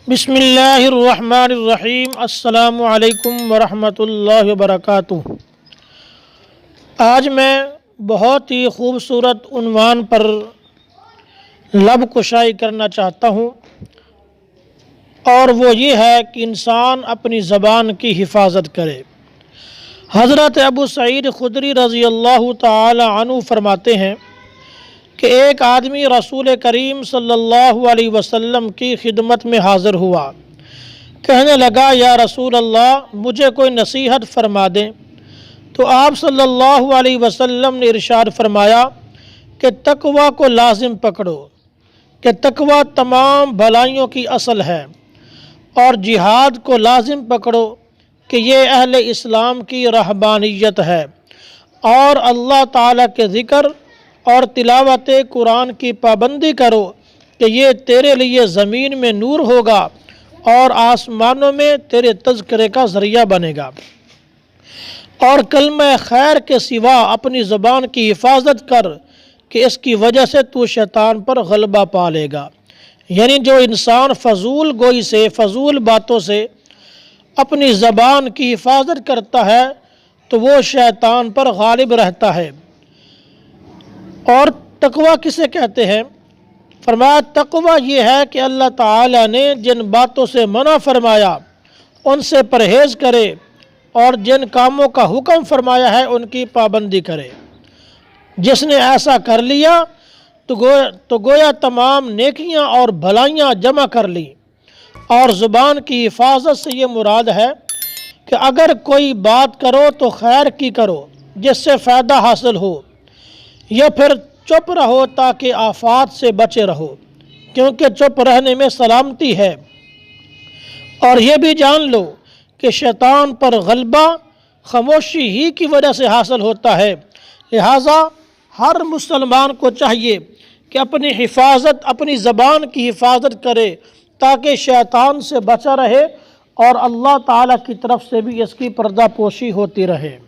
بسم اللہ الرحمن الرحیم۔ السلام علیکم ورحمۃ اللہ وبرکاتہ۔ آج میں بہت ہی خوبصورت عنوان پر لب کشائی کرنا چاہتا ہوں، اور وہ یہ ہے کہ انسان اپنی زبان کی حفاظت کرے۔ حضرت ابو سعید خدری رضی اللہ تعالی عنہ فرماتے ہیں کہ ایک آدمی رسول کریم صلی اللہ علیہ وسلم کی خدمت میں حاضر ہوا۔ کہنے لگا، یا رسول اللہ، مجھے کوئی نصیحت فرما دیں۔ تو آپ صلی اللہ علیہ وسلم نے ارشاد فرمایا کہ تقوی کو لازم پکڑو، کہ تقوی تمام بھلائیوں کی اصل ہے، اور جہاد کو لازم پکڑو کہ یہ اہل اسلام کی رہبانیت ہے، اور اللہ تعالیٰ کے ذکر اور تلاوت قرآن کی پابندی کرو کہ یہ تیرے لیے زمین میں نور ہوگا اور آسمانوں میں تیرے تذکرے کا ذریعہ بنے گا۔ اور کلمہ خیر کے سوا اپنی زبان کی حفاظت کر کہ اس کی وجہ سے تو شیطان پر غلبہ پا لے گا۔ یعنی جو انسان فضول گوئی سے، فضول باتوں سے اپنی زبان کی حفاظت کرتا ہے تو وہ شیطان پر غالب رہتا ہے۔ اور تقوی کسے کہتے ہیں؟ فرمایا تقوی یہ ہے کہ اللہ تعالیٰ نے جن باتوں سے منع فرمایا ان سے پرہیز کرے، اور جن کاموں کا حکم فرمایا ہے ان کی پابندی کرے۔ جس نے ایسا کر لیا تو گویا تمام نیکیاں اور بھلائیاں جمع کر لی۔ اور زبان کی حفاظت سے یہ مراد ہے کہ اگر کوئی بات کرو تو خیر کی کرو جس سے فائدہ حاصل ہو، یا پھر چپ رہو تاکہ آفات سے بچے رہو، کیونکہ چپ رہنے میں سلامتی ہے۔ اور یہ بھی جان لو کہ شیطان پر غلبہ خاموشی ہی کی وجہ سے حاصل ہوتا ہے۔ لہٰذا ہر مسلمان کو چاہیے کہ اپنی حفاظت، اپنی زبان کی حفاظت کرے تاکہ شیطان سے بچا رہے اور اللہ تعالیٰ کی طرف سے بھی اس کی پردہ پوشی ہوتی رہے۔